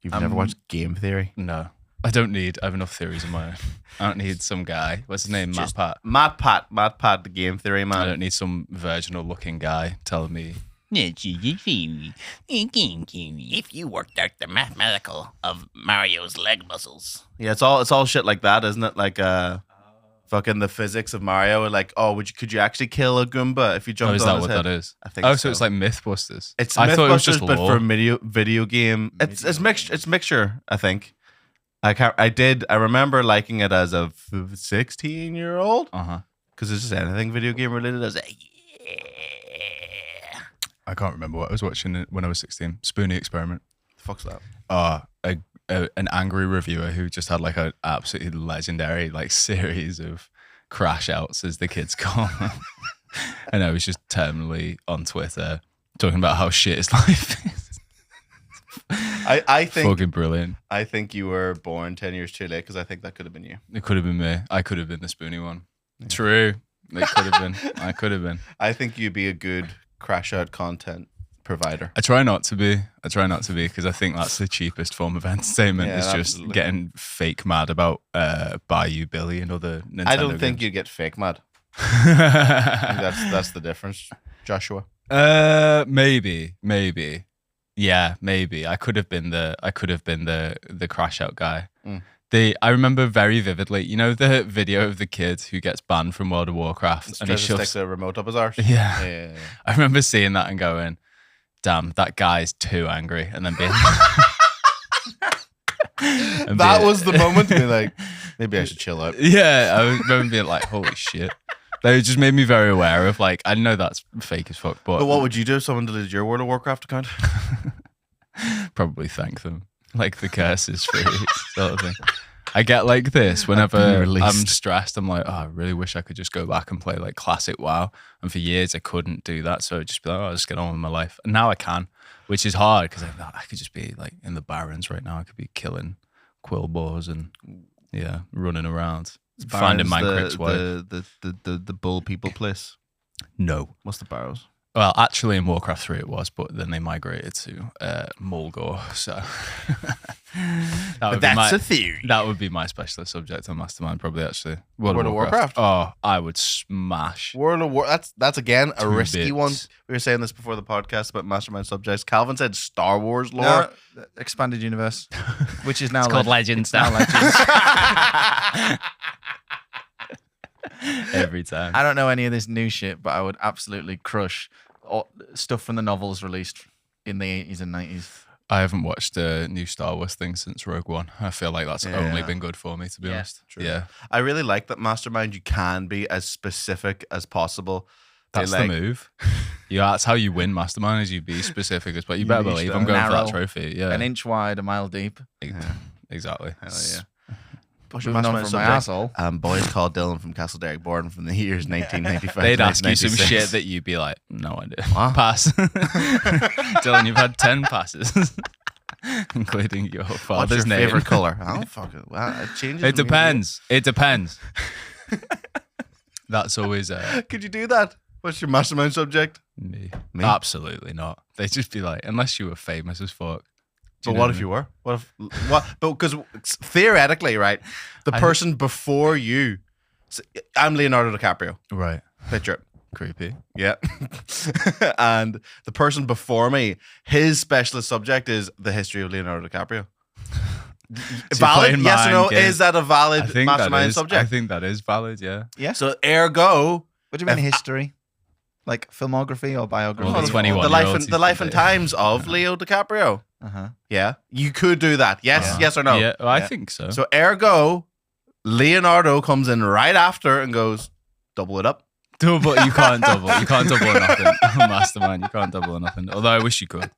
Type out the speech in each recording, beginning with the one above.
You've never watched Game Theory? No. I have enough theories of my own. I don't need some guy. What's his name? Matt Pat. Matt Pat, the Game Theory man. I don't need some virginal looking guy telling me. If you worked out the mathematical of Mario's leg muscles. Yeah, it's all shit like that, isn't it? Like fucking the physics of Mario. Like, could you actually kill a Goomba if you jumped on his head? Is that what that is? I think. So it's like Mythbusters. I thought it was just but for a video game. It's mixture. I think. I remember liking it as a 16-year-old. Because it's just anything video game related. I was like, yeah. I can't remember what I was watching when I was 16. Spoonie Experiment. The fuck's that? An angry reviewer who just had like an absolutely legendary like series of crash outs, as the kids call them. And I was just terminally on Twitter talking about how shit his life is. I think fucking brilliant. I think you were born 10 years too late, because I think that could have been you. It could have been me. I could have been the Spoonie one. Yeah. True. It could have been. I could have been. I think you'd be a good crash out content provider. I try not to be because I think that's the cheapest form of entertainment. Is just getting fake mad about Bayou Billy and other Nintendo I don't think games. you'd get fake mad. I think that's the difference, Joshua. Maybe. Yeah, maybe. I could have been the crash out guy. I remember very vividly, you know, the video of the kid who gets banned from World of Warcraft and he sticks a remote up his arse. Yeah. I remember seeing that and going, damn, that guy's too angry, and then being that was the moment to be like, maybe I should chill out. Yeah, I remember being like, holy shit. They just made me very aware of, like, I know that's fake as fuck, but what would you do if someone deleted your World of Warcraft account? Probably thank them. Like the curse is free sort of thing. I get like this whenever I'm stressed. I'm like, oh, I really wish I could just go back and play like classic WoW. And for years I couldn't do that. So I'd just be like, oh, I'll just get on with my life. And now I can, which is hard because I could just be like in the Barrens right now. I could be killing quillboars and running around. Finding Minecraft's way. The bull people place. No. What's the Barrows? Well, actually in Warcraft 3 it was, but then they migrated to Mulgore, so that's a theory. That would be my specialist subject on Mastermind, probably, actually. World of Warcraft? Oh, I would smash. World of War. That's again a risky one. We were saying this before the podcast about Mastermind subjects. Calvin said Star Wars lore. No, expanded universe, which is now called Legends now. Legends. Every time. I don't know any of this new shit, but I would absolutely crush stuff from the novels released in the 80s and 90s. I haven't watched a new Star Wars thing since Rogue One. I feel like that's only been good for me, to be honest. True. Yeah. I really like that Mastermind. You can be as specific as possible. That's the move. Yeah, that's how you win Mastermind, is you be specific as, but you better believe I'm going for that trophy. Yeah. An inch wide, a mile deep. Exactly. Hell yeah. Moving on from my asshole. Boys called Dylan from Castle Derrick Borden from the years 1995. They'd ask you some shit that you'd be like, no idea. What? Pass. Dylan, you've had 10 passes, including your father's What's your name. favorite color? I don't fucking. Well, it changes. It depends. It depends. That's always. Could you do that? What's your Mastermind subject? Me? Absolutely not. They'd just be like, unless you were famous as fuck. But what if you were? But because theoretically, right, the person before you, I'm Leonardo DiCaprio. Right. Picture it. Creepy. Yeah. And the person before me, his specialist subject is the history of Leonardo DiCaprio. Valid? Yes or no? Is that a valid Mastermind subject? I think that is valid, yeah. Yeah. So ergo... What do you mean history? Like filmography or biography? Well, the 21 the life and times of Leo DiCaprio. Yeah. You could do that. Yes or no? Yeah, well, I think so. So ergo, Leonardo comes in right after and goes, double it up. You can't double. You can't double or nothing. Mastermind, you can't double or nothing. Although I wish you could.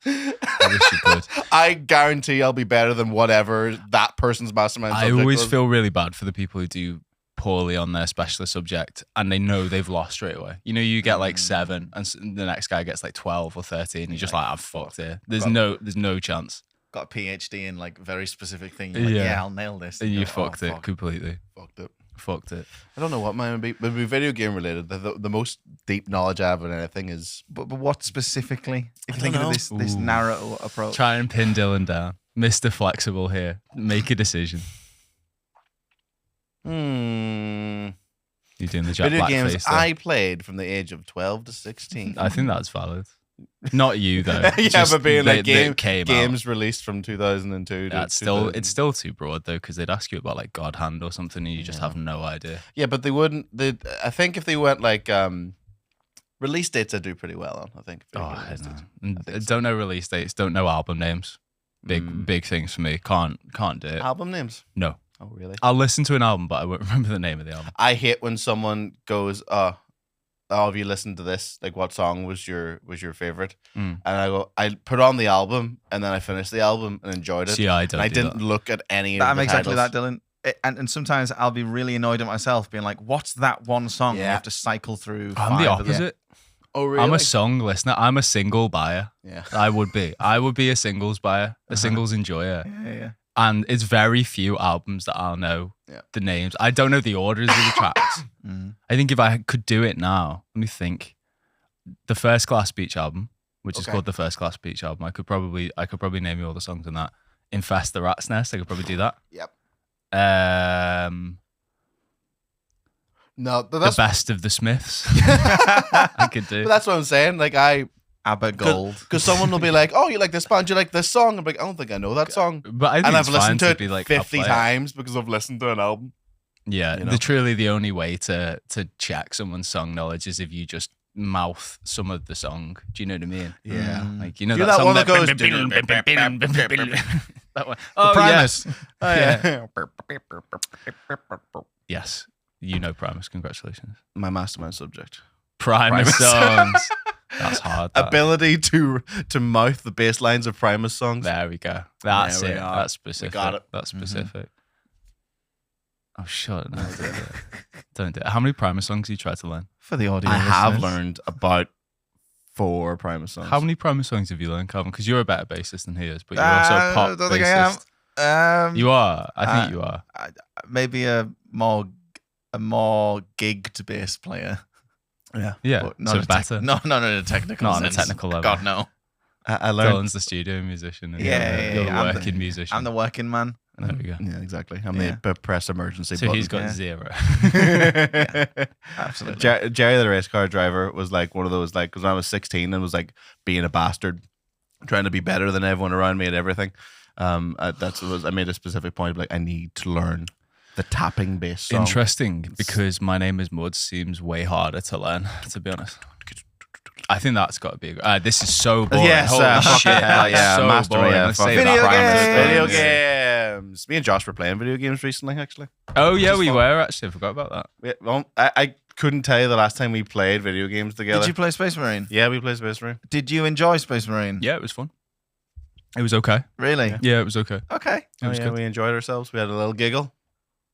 I guarantee I'll be better than whatever that person's Mastermind subject I always was. feel really bad for the people who do poorly on their specialist subject and they know they've lost straight away. You know, you get like 7 and the next guy gets like 12 or 13 and you're just like, I've fucked here. There's no chance. Got a PhD in like very specific thing. You're like, yeah, I'll nail this. And you fucked it completely. Fucked it. Fucked it. I don't know what mine would be. Would be video game related. The most deep knowledge I have in anything is. But what specifically? If you don't think know. of this narrow approach. Try and pin Dylan down. Mr. Flexible here. Make a decision. You're doing the Jack Video Black games face there. I played from the age of 12 to 16. I think that's valid. Not you though. Yeah, Just but being like they came games out. released from 2002 to It's still too broad though, because they'd ask you about like God Hand or something, and you just have no idea. Yeah, but they wouldn't. I think if they went like release dates, I do pretty well on. I think. I don't know release dates. Don't know album names. Big things for me. Can't do it. Album names? No. Oh really? I'll listen to an album, but I won't remember the name of the album. I hate when someone goes, "Oh, have you listened to this? Like, what song was your favorite?" And I go, I put on the album, and then I finished the album and enjoyed it. See, I don't. And I do didn't that. look at any of I'm the exactly titles. that, Dylan. And sometimes I'll be really annoyed at myself, being like, "What's that one song?" Yeah. You have to cycle through. I'm the 5 of them. opposite. Oh really? I'm a song listener. I'm a single buyer. Yeah. I would be. I would be a singles buyer, a singles enjoyer. Yeah. And it's very few albums that I'll know the names. I don't know the orders of the tracks. I think if I could do it now, let me think. The First Class Beach album, which is called the First Class Beach album, I could probably name you all the songs in that. Infest the Rat's Nest, I could probably do that. Yep. No, but The that's Best of the Smiths. I could do. but that's what I'm saying. Like ABBA Gold. because someone will be like, "Oh, you like this band? You like this song?" I'm like, "I don't think I know that song." But I think And it's I've fine listened to it be like, I'll 50 play it. times because I've listened to an album. Yeah, you know? truly the only way to check someone's song knowledge is if you just mouth some of the song. Do you know what I mean? Yeah. Like you know You're that that song one that goes. that one. Oh Primus. yes. Oh, yeah. Yes. You know Primus. Congratulations. My mastermind subject. Primus songs. That's hard. That. Ability to mouth the bass lines of Primus songs. There we go. That's There we it. are. That's specific. We got it. That's specific. Oh shut! No, don't do it. How many Primus songs have you tried to learn? For the audio I have listeners. learned about 4 Primus songs. How many Primus songs have you learned, Calvin? Because you're a better bassist than he is, but you're also a pop don't think I bassist. am. You are. I think you are. Maybe a more gigged bass player. Yeah. Yeah. But not So a better. not in a technical Not on a sense. technical level. God, no. I learned. Dylan's the studio musician. And Yeah, you're the I'm working musician. I'm the working man. There we go. Yeah, exactly. I'm Yeah. the press emergency So button. he's got Yeah. 0. Absolutely. Jerry, the race car driver, was like one of those, like, because when I was 16 and was like being a bastard, trying to be better than everyone around me at everything. I made a specific point of like, I need to learn the tapping bass song. Interesting, because My Name Is Mud seems way harder to learn, to be honest. I think that's got to be. This is so boring. Yes, Holy fucking shit, hell, that's yeah, so Mastermind, boring. yeah, Let's fuck say video that. Video games. Me and Josh were playing video games recently, actually. Oh yeah, Which is we fun. were actually. I forgot about that. I couldn't tell you the last time we played video games together. Did you play Space Marine? Yeah, we played Space Marine. Did you enjoy Space Marine? Yeah, it was fun. It was okay. Really? Yeah, it was okay. Okay. It was good. We enjoyed ourselves. We had a little giggle.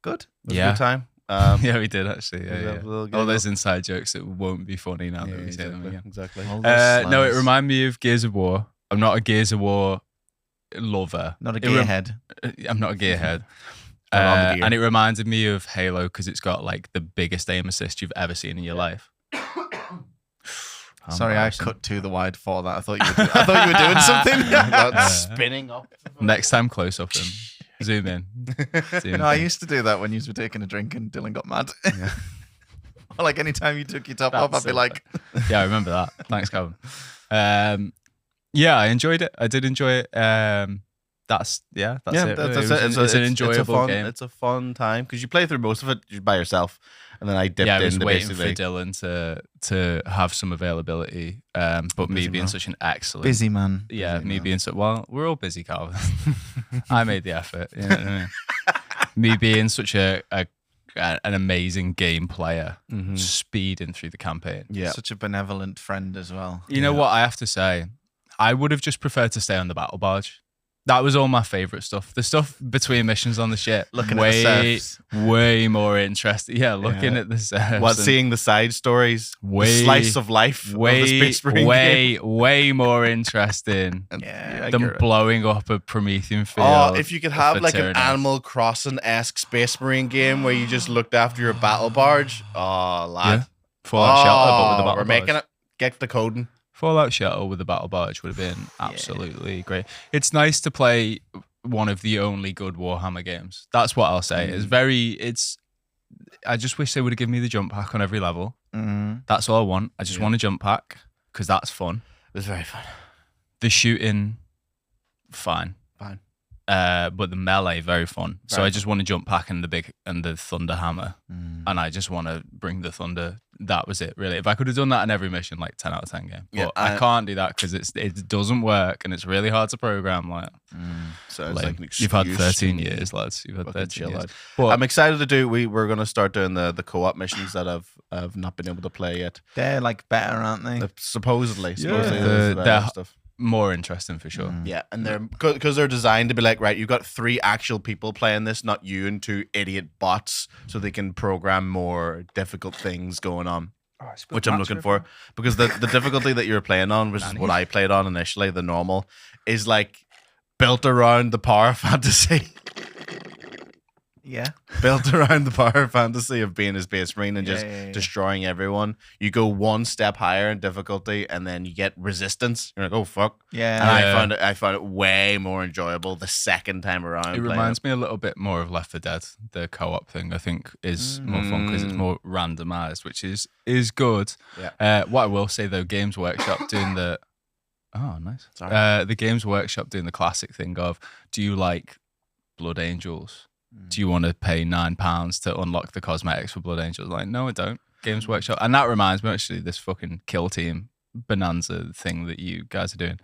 Good. It was Yeah. a good time. Yeah, we did actually. we Yeah, had yeah. a little All giggle. those inside jokes that won't be funny now Yeah, that we say them exactly, again. exactly. No, it reminded me of Gears of War. I'm not a Gears of War lover. Not a It rem- gearhead. I'm not a gearhead. I'm on the gear. And it reminded me of Halo because it's got like the biggest aim assist you've ever seen in your life. Sorry, I cut too the wide for that. I thought you were doing something. That's spinning up. Next time, close up and zoom in. Zoom No, I in. used to do that when you were taking a drink and Dylan got mad. Or like anytime you took your top off, I'd That's be so like, Yeah, I remember that. Thanks, Calvin. Yeah, I enjoyed it. I did enjoy it. That's it. Really. It's an enjoyable game. It's a fun time because you play through most of it by yourself, and then I dipped Yeah, I was into waiting basically. for Dylan to have some availability. But me Busy being man. such an excellent busy man. Yeah, Busy me man. being so well, we're all busy, Calvin. I made the effort. You know what I mean? Me being such an amazing game player, speeding through the campaign. Yeah, Such a benevolent friend as well. You know what I have to say? I would have just preferred to stay on the battle barge. That was all my favorite stuff. The stuff between missions on the ship, Looking at the surfs. way more interesting. Yeah, looking at the surfs. Seeing the side stories, the slice of life of the Space Marine game. Way more interesting than blowing up a Promethean field. Oh, if you could have like an Animal Crossing-esque Space Marine game where you just looked after your battle barge. Oh, lad. Yeah. Fallout Shelter, but with the battle we're barge. making it. Get the coding. Fallout Shelter with the battle barge would have been absolutely great. It's nice to play one of the only good Warhammer games. That's what I'll say. I just wish they would have given me the jump pack on every level. That's all I want. I just want a jump pack because that's fun. It was very fun. The shooting, fine. But the melee, very fun. So I just want a jump pack and the thunder hammer, and I just want to bring the thunder. That was it, really. If I could have done that in every mission, like 10 out of 10 game, but I can't do that because it doesn't work and it's really hard to program. Like, so it's like an you've had 13 years, lads. You've had 13 years. But I'm excited to do. We're going to start doing the co-op missions that I've not been able to play yet. They're like better, aren't they? Supposedly, they're stuff. More interesting for sure. Yeah, and they're because they're designed to be like, right, you've got 3 actual people playing this, not you and 2 idiot bots, so they can program more difficult things going on, which I'm looking for. Because the difficulty that you're playing on, which is what I played on initially, the normal, is like built around the power fantasy. Yeah. Built around the power fantasy of being a Space Marine and just destroying everyone. You go one step higher in difficulty and then you get resistance. You're like, oh fuck. Yeah. And I found it way more enjoyable the second time around. It reminds me a little bit more of Left 4 Dead. The co-op thing I think is more fun because it's more randomized, which is good. Yeah. What I will say though, Games Workshop doing the nice. Sorry. The Games Workshop doing the classic thing of, do you like Blood Angels? Do you want to pay £9 to unlock the cosmetics for Blood Angels? Like, no, I don't. Games Workshop. And that reminds me, actually, this fucking Kill Team Bonanza thing that you guys are doing.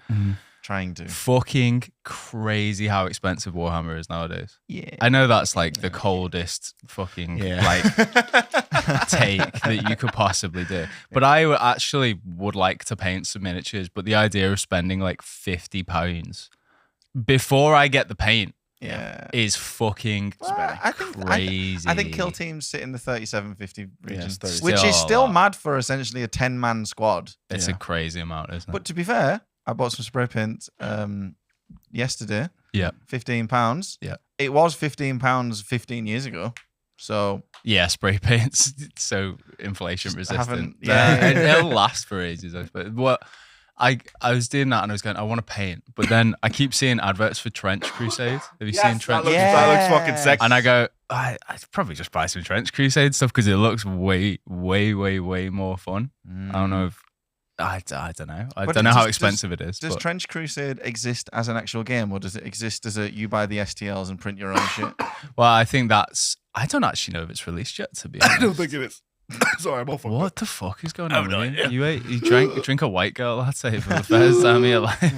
Trying to. Fucking crazy how expensive Warhammer is nowadays. Yeah. I know that's like the coldest fucking like take that you could possibly do. But I actually would like to paint some miniatures, but the idea of spending like £50 before I get the paint is fucking crazy. I think Kill Teams sit in the 37.50 region, Yeah, which is still mad for essentially a 10-man squad. It's a crazy amount, isn't it? But to be fair, I bought some spray paint yesterday. Yeah. £15. Yeah. It was £15 15 years ago. So yeah, spray paint's so inflation resistant. Yeah. It'll last for ages, I suppose. What I was doing that and I was going, I want to paint, but then I keep seeing adverts for Trench Crusade. Have you seen Trench? That looks fucking sick. And I go, I'd probably just buy some Trench Crusade stuff because it looks way more fun. I don't know if I don't know. I don't know how expensive it is. Does Trench Crusade exist as an actual game, or does it exist as you buy the STLs and print your own shit? Well, I think I don't actually know if it's released yet, to be honest. I don't think it is. Sorry, I'm all fucked What the fuck is going on with you? You drink a white girl latte for the first time in your life.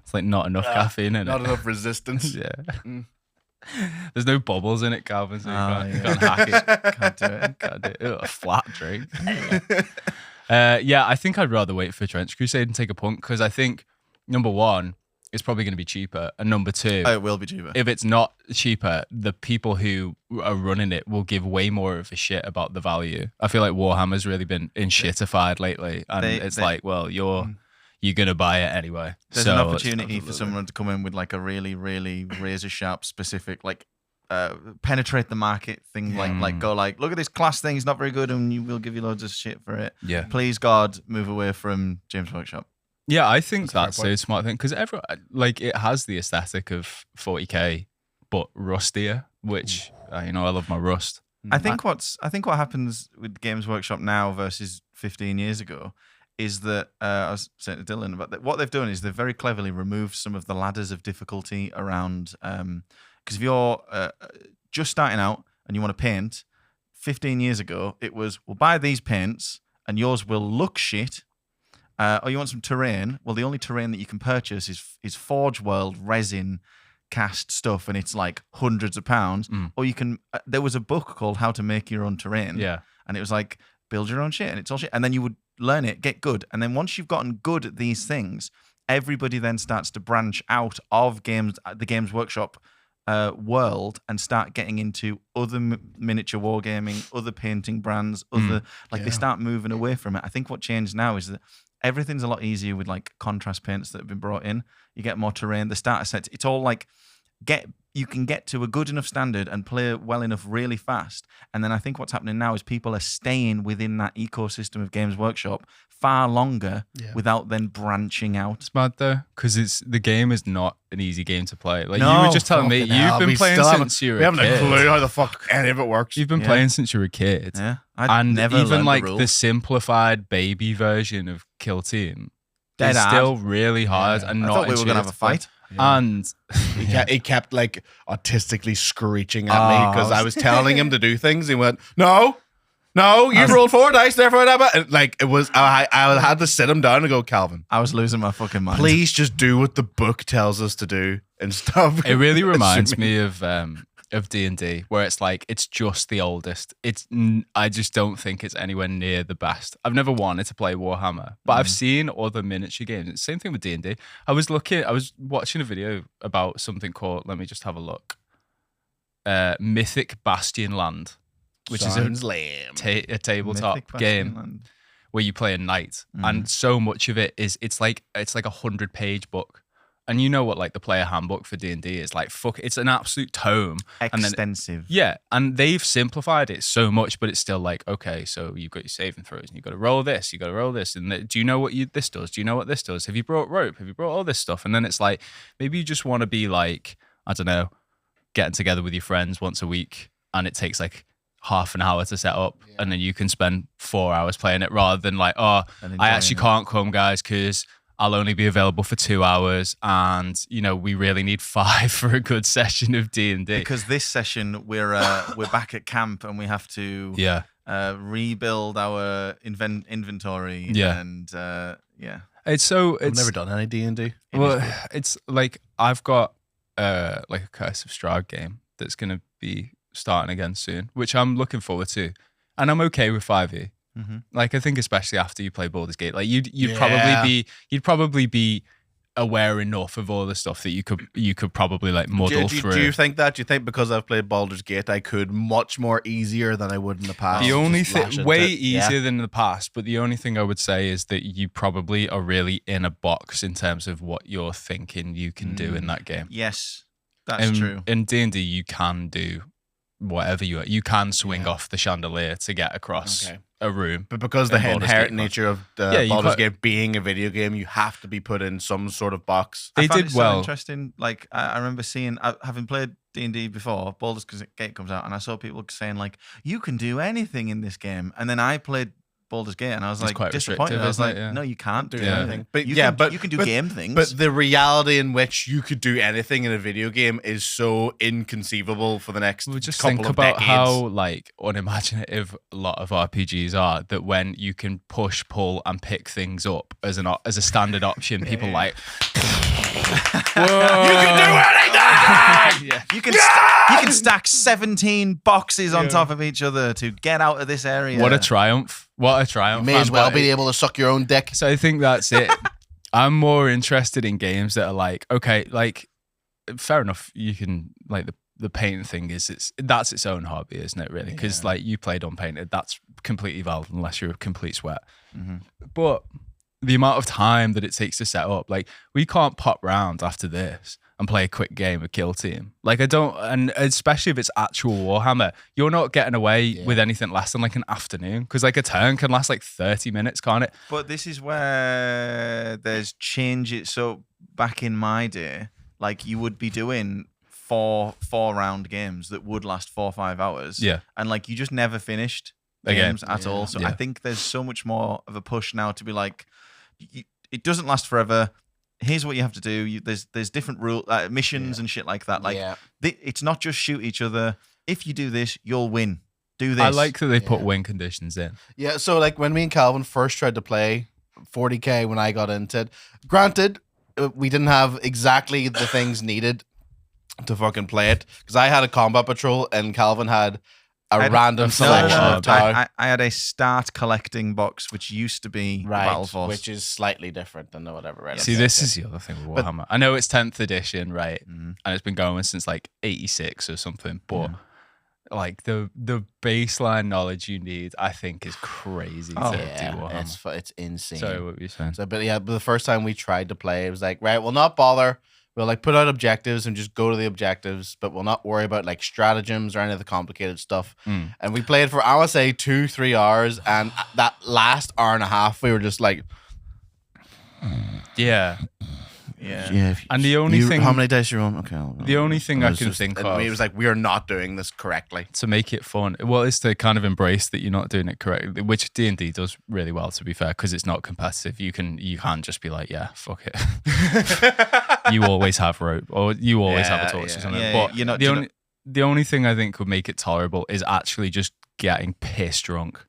It's like not enough caffeine in it. Not enough resistance. Yeah. There's no bubbles in it, Calvin, so you can't hack it. Can't do it. Can't do it. A flat drink. I think I'd rather wait for Trench Crusade and take a punt because I think, number one, it's probably going to be cheaper. And number two, it will be cheaper. If it's not cheaper, the people who are running it will give way more of a shit about the value. I feel like Warhammer's really been in shitified lately. And well, you're going to buy it anyway. There's an opportunity for someone to come in with like a really, really razor sharp specific, like penetrate the market thing. Like go like, look at this class thing. It's not very good and we'll give you loads of shit for it. Yeah. Please, God, move away from Games Workshop. Yeah, I think that's a smart thing because it has the aesthetic of 40k, but rustier, which I love my rust. I think what happens with Games Workshop now versus 15 years ago is that I was saying to Dylan about that. What they've done is they've very cleverly removed some of the ladders of difficulty around. Because if you're just starting out and you want to paint, 15 years ago it was, well, buy these paints and yours will look shit. Or you want some terrain? Well, the only terrain that you can purchase is Forge World resin cast stuff, and it's like hundreds of pounds. Or you can. There was a book called How to Make Your Own Terrain. Yeah, and it was like build your own shit, and it's all shit. And then you would learn it, get good, and then once you've gotten good at these things, everybody then starts to branch out of the Games Workshop world and start getting into other miniature wargaming, other painting brands, they start moving away from it. I think what changed now is that everything's a lot easier with like contrast paints that have been brought in. You get more terrain, the starter sets. It's all like you can get to a good enough standard and play well enough really fast. And then I think what's happening now is people are staying within that ecosystem of Games Workshop far longer without then branching out. It's mad though, because the game is not an easy game to play. Like No, you were just telling me, you've been playing since you were a kid. We haven't a clue how the fuck any of it works. You've been playing since you were a kid. Yeah, And never even learned like the the rules. simplified baby version of Kill Team Dead is hard. still really hard and I not thought we were going to have a intuitive to play. fight. And He kept like autistically screeching at me because I was telling him to do things. He went, "No, you've rolled 4 dice, therefore that." And like it was, I had to sit him down and go, "Calvin, I was losing my fucking mind. please just do what the book tells us to do and stop." it really reminds me of D&D, where it's like it's just the oldest. I just don't think it's anywhere near the best. I've never wanted to play Warhammer, but I've seen other miniature games. It's the same thing with D&D. I was watching a video about something called, let me just have a look, Mythic Bastion Land, which Sounds is lame. a tabletop Mythic game Bastion. where you play a knight, and so much of it is it's like a 100-page book. And you know what, like the player handbook for D&D is like, it's an absolute tome. Extensive. And they've simplified it so much, but it's still like, okay, so you've got your saving throws, and you've got to roll this, and do you know what this does? Do you know what this does? Have you brought rope? Have you brought all this stuff? And then it's like, maybe you just want to be like, I don't know, getting together with your friends once a week, and it takes like half an hour to set up, and then you can spend 4 hours playing it, rather than like, I actually can't come, guys, because I'll only be available for 2 hours, and we really need 5 for a good session of D&D. Because this session we're back at camp and we have to rebuild our inventory. And I've never done any D&D. Well, it's like I've got like a Curse of Strahd game that's going to be starting again soon, which I'm looking forward to, and I'm okay with 5e. Mm-hmm. Like I think especially after you play Baldur's Gate, like you'd probably be aware enough of all the stuff that you could probably like muddle through. Do you think that? Do you think because I've played Baldur's Gate, I could much more easier than I would in the past? The only thing, way easier than in the past, but the only thing I would say is that you probably are really in a box in terms of what you're thinking you can do in that game. Yes, that's true. In D&D, you can do whatever you can swing off the chandelier to get across a room. But because the inherent nature of the Baldur's Gate being a video game, you have to be put in some sort of box. They I found did it so well. Interesting. Like I remember seeing, having played D&D before, Baldur's Gate comes out, and I saw people saying like, "You can do anything in this game," and then I played Baldur's Gate, and I was like disappointed. I was like, "No, you can't do anything." But you can do game things. But the reality in which you could do anything in a video game is so inconceivable for the next couple of decades. Think about how like unimaginative a lot of RPGs are. That when you can push, pull, and pick things up as a standard option, people like. Whoa. You can do anything. You can stack 17 boxes on top of each other to get out of this area. What a triumph! What a triumph! You may as well be able to suck your own dick. So I think that's it. I'm more interested in games that are like, okay, like fair enough. You can like the painting thing that's its own hobby, isn't it? Really, because like you played unpainted, that's completely valid unless you're a complete sweat. Mm-hmm. But the amount of time that it takes to set up, like we can't pop round after this and play a quick game of Kill Team. Like I don't, and especially if it's actual Warhammer, you're not getting away with anything less than like an afternoon, because like a turn can last like 30 minutes, can't it? But this is where there's changes. So back in my day, like you would be doing four round games that would last 4 or 5 hours. Yeah. And like you just never finished games at all. So I think there's so much more of a push now to be like, it doesn't last forever. Here's what you have to do. There's different rule missions and shit like that. Like it's not just shoot each other. If you do this, you'll win. Do this. I like that they put win conditions in. Yeah. So like when me and Calvin first tried to play 40K when I got into it, granted, we didn't have exactly the things needed to fucking play it, because I had a combat patrol and Calvin had random selection of tower. I had a start collecting box, which used to be Battle Force, which is slightly different than whatever. Right? See, this is the other thing with Warhammer. I know it's 10th edition, right? And it's been going since like 86 or something, but like the baseline knowledge you need, I think, is crazy to do Warhammer. It's insane. Sorry, what were you saying? But the first time we tried to play, it was like, right, we'll not bother. We'll like put out objectives and just go to the objectives, but we'll not worry about like stratagems or any of the complicated stuff. And we played for, I would say, 2-3 hours, and that last hour and a half, we were just like, yeah. And the only thing, how many dice you on? Okay. The only thing I can think of, it was like, we are not doing this correctly to make it fun. Well, is to kind of embrace that you're not doing it correctly, which D&D does really well, to be fair, because it's not competitive. You can just be like, yeah, fuck it. You always have rope, or you always have a torch or something. But the only thing I think would make it tolerable is actually just getting piss drunk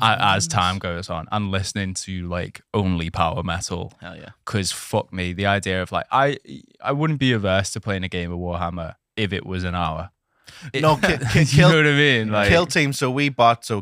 as time goes on and listening to like only power metal. Hell yeah. Because fuck me, the idea of like I wouldn't be averse to playing a game of Warhammer if it was an hour. You know what I mean? Like, Kill Team. So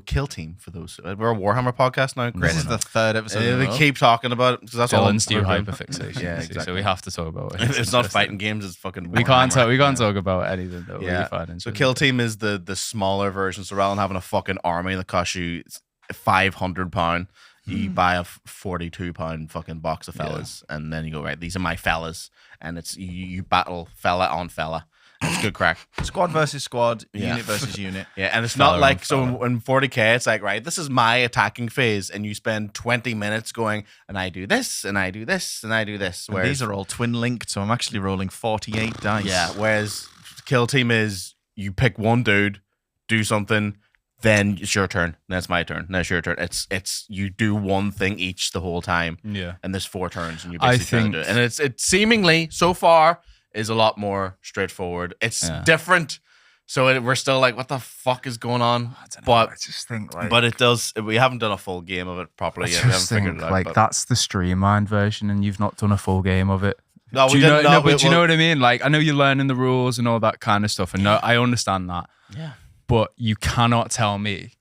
Kill Team, for those. We're a Warhammer podcast now. This is the third episode. We keep talking about it because that's all. Dylan's new hyperfixation. Yeah, exactly. So we have to talk about it. It's not fighting games. It's fucking. We can't talk about anything that we find. So Kill Team is the smaller version. So rather than having a fucking army that costs you £500, you buy a £42 fucking box of fellas, and then you go, right, these are my fellas, and it's you battle fella on fella. It's good crack. Squad versus squad, unit versus unit. Yeah, and it's not like, so in 40k, it's like, right, this is my attacking phase, and you spend 20 minutes going, and I do this, and I do this, and I do this. Whereas, these are all twin linked, so I'm actually rolling 48 dice. Yeah, whereas Kill Team is, you pick one dude, do something, then it's your turn. Then it's my turn. Then it's your turn. It's you do one thing each the whole time. Yeah. And there's 4 turns, and you basically do it. And it's seemingly so far is a lot more straightforward. It's different. So we're still like, what the fuck is going on? I don't know. I just think like, but it does. We haven't done a full game of it properly yet. We haven't figured it out. Like that's the streamlined version, and you've not done a full game of it. No, do you know what I mean? Like, I know you're learning the rules and all that kind of stuff, and no, I understand that. Yeah. But you cannot tell me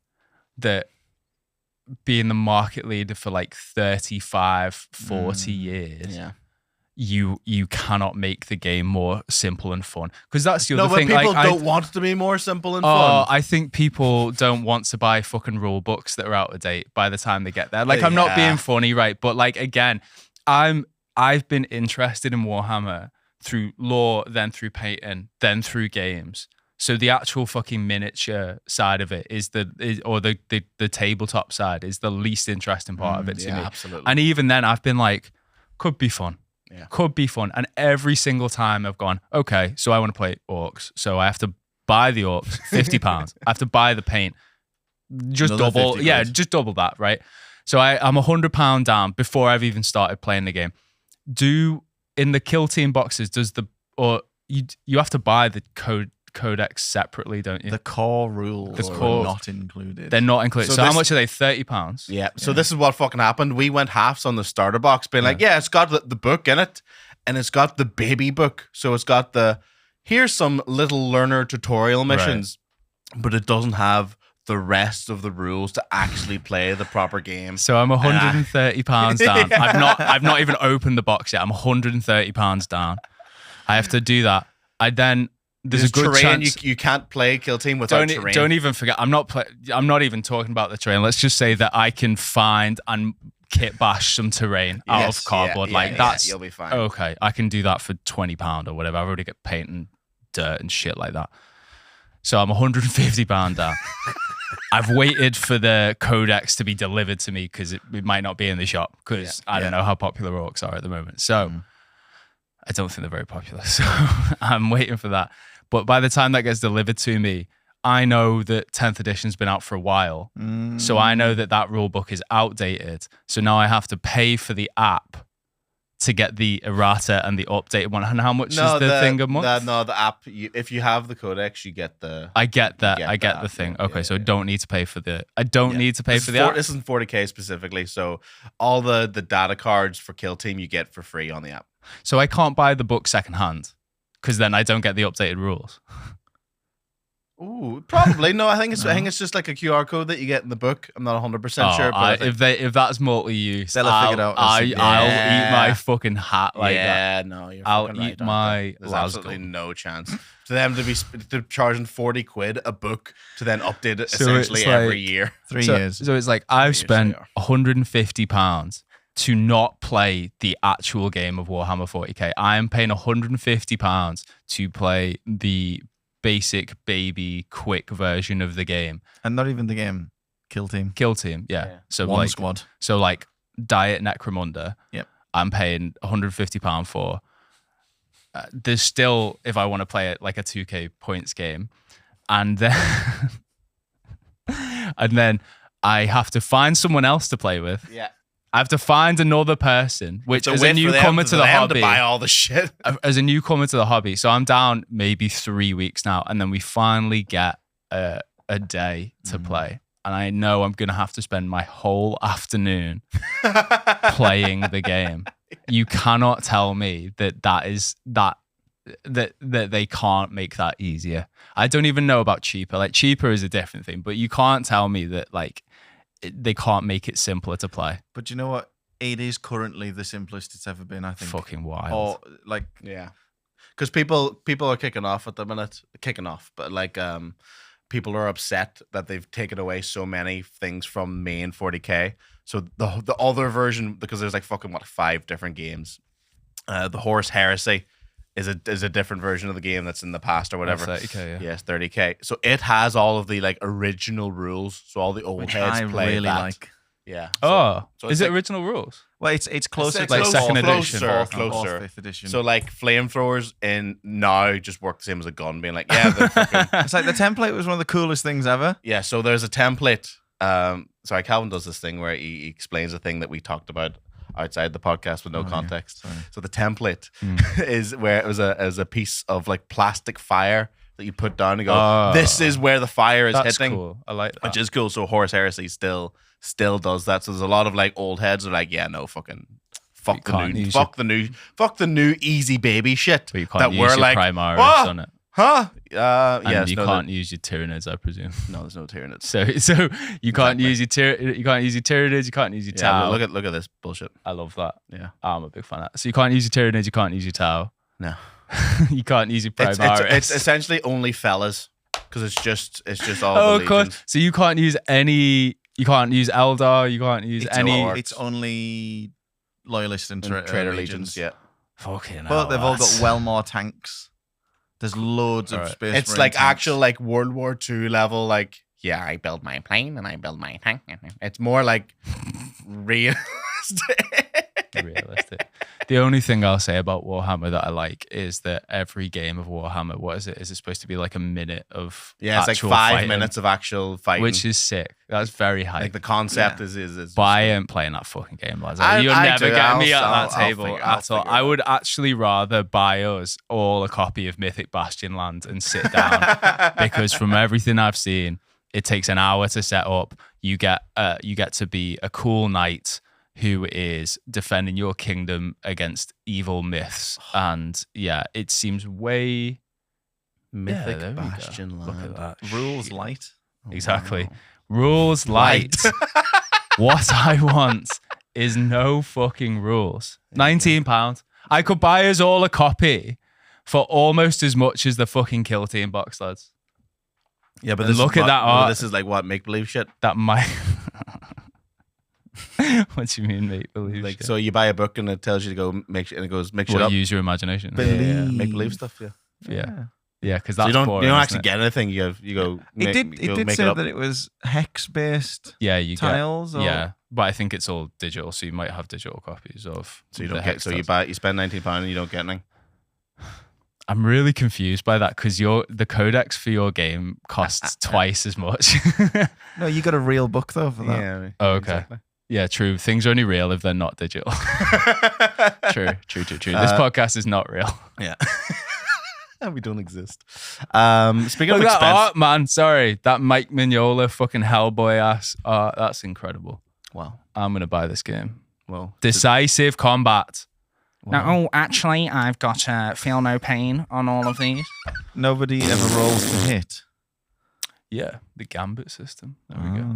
that being the market leader for like 35, 40 years, you cannot make the game more simple and fun. Because that's the other thing. No, but people don't want it to be more simple and fun. I think people don't want to buy fucking rule books that are out of date by the time they get there. Like, I'm not being funny, right? But like, again, I've been interested in Warhammer through lore, then through painting, then through games. So the actual fucking miniature side of it is the tabletop side is the least interesting part of it to me. Absolutely. And even then, I've been like, could be fun. Yeah. Could be fun. And every single time I've gone, okay, so I want to play orcs. So I have to buy the orcs, £50. I have to buy the paint. Just Another double. 50 Yeah, quid. just double that, right? So I'm £100 down before I've even started playing the game. In the Kill Team boxes, you have to buy the codex separately, don't you? The core rules are not included. They're not included. So how much are they? £30? Yeah. So this is what fucking happened. We went halves on the starter box, being like, it's got the book in it, and it's got the baby book. So it's got here's some little learner tutorial missions, but it doesn't have the rest of the rules to actually play the proper game. So I'm £130 down. I've not even opened the box yet. I'm £130 down. I have to do that. There's a good terrain. chance You can't play Kill Team without terrain. Don't even forget. I'm not even talking about the terrain. Let's just say that I can find and kit bash some terrain out of cardboard. That's you'll be fine. Okay, I can do that for £20 or whatever. I've already got paint and dirt and shit like that. So I'm £150 down. I've waited for the codex to be delivered to me because it might not be in the shop because I don't know how popular orcs are at the moment. So I don't think they're very popular. So I'm waiting for that. But by the time that gets delivered to me, I know that 10th edition's been out for a while. So I know that rule book is outdated. So now I have to pay for the app to get the errata and the updated one. And how much is the thing a month? The app, if you have the codex, you get the... I get that. I get the thing. Okay, so I don't need to pay for the... I don't need to pay for the app? This isn't 40k specifically, so all the data cards for Kill Team you get for free on the app. So I can't buy the book secondhand because then I don't get the updated rules. Ooh, probably no. I think it's just like a QR code that you get in the book. I'm not 100% sure. But if that's multi-use, they'll have figured out. I'll eat my fucking hat like that. No, you're I'll fucking eat right, my. There's absolutely no chance to them to charging 40 quid a book to then update it essentially every year. 3 years. So it's like I've spent £150 to not play the actual game of Warhammer 40k. I am paying £150 to play the basic baby quick version of the game, and not even the game. Kill team, yeah. So one like squad. So like Diet Necromunda. Yep. I'm paying £150 for. There's still, if I want to play it like a 2K points game, and then I have to find someone else to play with. Yeah. I have to find another person, which as a newcomer to the hobby, to buy all the shit. As a newcomer to the hobby, so I'm down maybe 3 weeks now, and then we finally get a day to play, and I know I'm gonna have to spend my whole afternoon playing the game. You cannot tell me that they can't make that easier. I don't even know about cheaper. Like cheaper is a different thing, but you can't tell me that like they can't make it simpler to play. But you know what? It is currently the simplest it's ever been, I think. Fucking wild. Or like, yeah, because people are kicking off at the minute, but like people are upset that they've taken away so many things from main 40k. So the other version, because there's like fucking 5 different games. The Horse Heresy is a different version of the game that's in the past or whatever. 30k, yeah. Yes, 30k. So it has all of the like original rules. So all the old heads play really that. like. Yeah. So it's is it like, original rules? Well, it's closer to like second edition. Closer. 5th edition. So like flamethrowers in now just work the same as a gun, being like, yeah, they're fucking. It's like the template was one of the coolest things ever. Yeah. So there's a template. Sorry, Calvin does this thing where he explains a thing that we talked about outside the podcast with no context. Yeah. So the template is where it was a piece of like plastic fire that you put down and go, this is where the fire is That's hitting. cool. I like that. Which is cool. So Horse Heresy still does that. So there's a lot of like old heads are like, yeah, no, fuck the new easy baby shit. But you can't use your Primaris on it. Huh? And yes. you can't use your Tyranids, I presume. No, there's no Tyranids. So you can't use your Tyranids, you can't use your Tau. Look at this bullshit. I love that. Yeah. I'm a big fan of that. So you can't use your Tyranids, you can't use your Tau. No. You can't use your Primaris. It's essentially only fellas because it's just all oh, the of course. legions. So you can't use any. You can't use Eldar. You can't use any. It's only loyalist and traitor legions. Yeah. Fucking hell. But they've all got well more tanks. There's loads of space. It's Marine like tanks. actual like World War II level. Like, yeah, I build my plane and I build my tank. It's more like realistic. Realistic. The only thing I'll say about Warhammer that I like is that every game of Warhammer, what is it? Is it supposed to be like a minute of it's like 5 fighting, minutes of actual fighting, which is sick. That's very hype. like the concept is. But I ain't playing that fucking game, lads. You'll I never do. get me at I'll that table at all. I would actually rather buy us all a copy of Mythic Bastion Land and sit down because from everything I've seen, it takes an hour to set up. You get to be a cool knight who is defending your kingdom against evil myths. And yeah, it seems way Mythic Bastion Land. Look at that. Rules light. Exactly. Rules light. What I want is no fucking rules. £19. I could buy us all a copy for almost as much as the fucking Kill Team box, lads. Yeah, but look at that art. This is like what make-believe shit. That might... What do you mean, make-believe Like, shit? so you buy a book and it tells you to go make shit, and it goes make shit up. Use your imagination. Make-believe stuff, yeah. Yeah, because So that's boring, you don't isn't actually get anything. You go. It did say that it was hex-based you tiles. get, yeah, but I think it's all digital, so you might have digital copies of. So you don't the get. hex So you tiles. you spend £19 and you don't get anything. I'm really confused by that because the codex for your game costs twice as much. No, you got a real book though for that. Yeah. Oh, okay. Exactly. Yeah, true. Things are only real if they're not digital. True. This podcast is not real. Yeah. We don't exist. Speaking of Look at expense, that art, man. Sorry, that Mike Mignola fucking Hellboy ass art. That's incredible. wow. I'm gonna buy this game. Well, Decisive combat. No, actually, I've got feel no pain on all of these. Nobody ever rolls to hit. Yeah, the Gambit system. There we go.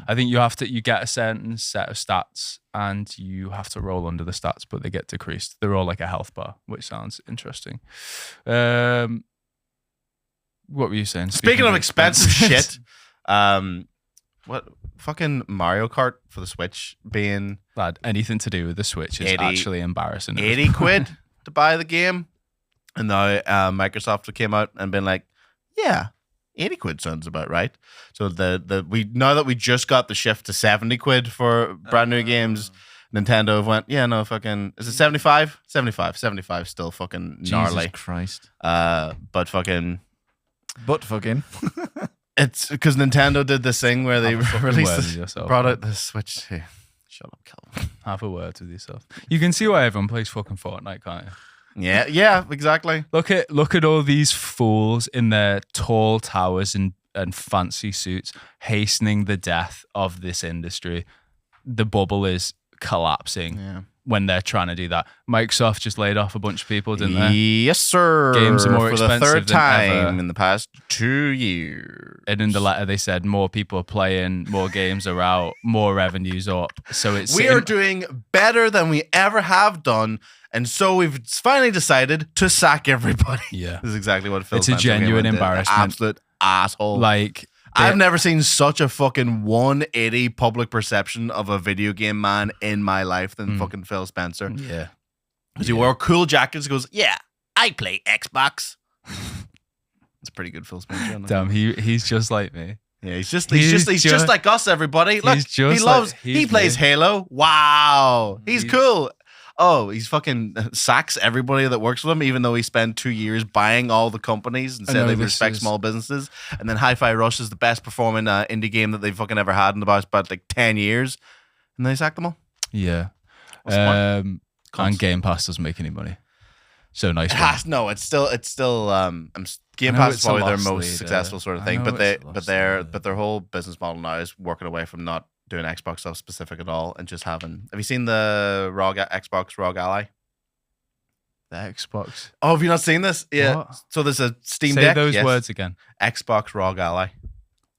I think you get a certain set of stats and you have to roll under the stats, but they get decreased. They're all like a health bar, which sounds interesting. What were you saying? Speaking of expensive shit, what fucking Mario Kart for the Switch being Lad, anything to do with the Switch is actually embarrassing. 80 quid to buy the game. And now Microsoft came out and been like, yeah, 80 quid sounds about right. So now that we just got the shift to 70 quid for brand new games, Nintendo went, yeah, no, fucking, is it 75? 75 still fucking gnarly. Jesus Christ. But fucking. It's because Nintendo did this thing where they brought out the Switch. Hey, shut up, Calvin. Have a word with yourself. You can see why everyone plays fucking Fortnite, can't you? Yeah, exactly. Look at all these fools in their tall towers and fancy suits hastening the death of this industry. The bubble is collapsing when they're trying to do that. Microsoft just laid off a bunch of people, didn't they? Yes, sir. Games are more expensive for the third time ever. in the past 2 years. And in the letter they said more people are playing, more games are out, more revenues up. So we are doing better than we ever have done. And so we've finally decided to sack everybody. Yeah. This is exactly what Phil It's a genuine embarrassment. Absolute asshole. Like, I've never seen such a fucking 180 public perception of a video game man in my life than fucking Phil Spencer. Yeah. Because he wore cool jackets, goes, Yeah, I play Xbox. it's pretty good, Phil Spencer. Damn, he's just like me. Yeah, he's just like us, everybody. Look, he plays Halo. Wow. He's cool. Oh, he's fucking sacks everybody that works with him, even though he spent 2 years buying all the companies and said they respect small businesses. And then Hi-Fi Rush is the best performing indie game that they've fucking ever had in about like 10 years. And they sacked them all. Yeah. And Game Pass doesn't make any money. So nice. No, it's still Game Pass is probably their most successful sort of thing, but their whole business model now is working away from not doing Xbox stuff specific at all and just having. Have you seen the Xbox ROG Ally? The Xbox. Oh, have you not seen this? Yeah. What? So there's a Steam Say Deck. those words again. Xbox ROG Ally.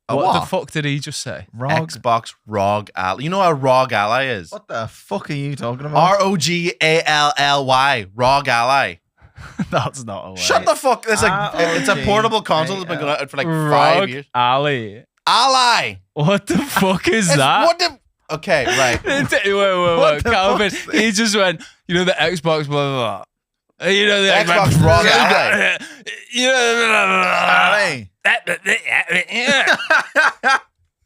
What the fuck did he just say? Xbox ROG Ally. You know what a ROG Ally is? What the fuck are you talking about? ROGALLY. ROG Ally. That's not a word. Shut the fuck. It's a portable console that's been going out for like 5 years. Ally. What the fuck is that? Okay, right. Wait. Calvin, he just went, you know, the Xbox, blah, blah, blah. You know, the Xbox ROG Ally. You know,